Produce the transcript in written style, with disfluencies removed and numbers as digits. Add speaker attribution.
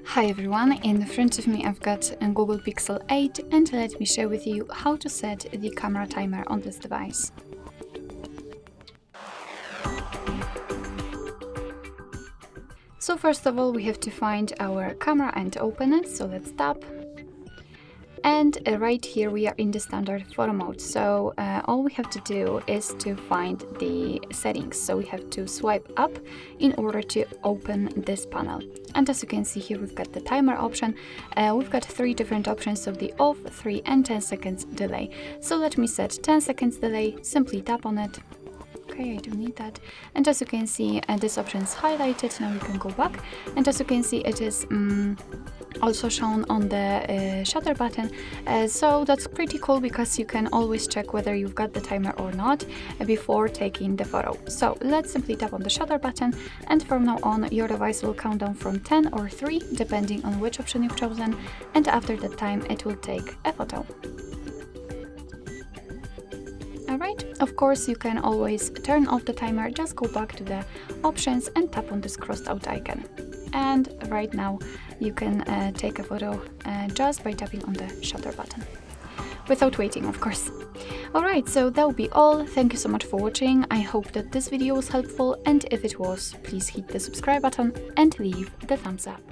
Speaker 1: Hi everyone, in front of me I've got a Google Pixel 8 and let me share with you how to set the camera timer on this device. So first of all we have to find our camera and open it, so let's tap. And right here we are in the standard photo mode, so all we have to do is to find the settings. So we have to swipe up in order to open this panel. And as you can see here, we've got the timer option. We've got 3 different options, so the off, 3 and 10 seconds delay. So let me set 10 seconds delay, simply tap on it. Okay, I don't need that. And as you can see, this option is highlighted. Now we can go back. And as you can see, it is also shown on the shutter button. So that's pretty cool because you can always check whether you've got the timer or not before taking the photo. So let's simply tap on the shutter button, and from now on your device will count down from 10 or 3 depending on which option you've chosen, and after that time it will take a photo. Alright, of course you can always turn off the timer, just go back to the options and tap on this crossed out icon. And right now you can take a photo just by tapping on the shutter button, without waiting of course. Alright, so that will be all. Thank you so much for watching. I hope that this video was helpful, and if it was, please hit the subscribe button and leave the thumbs up.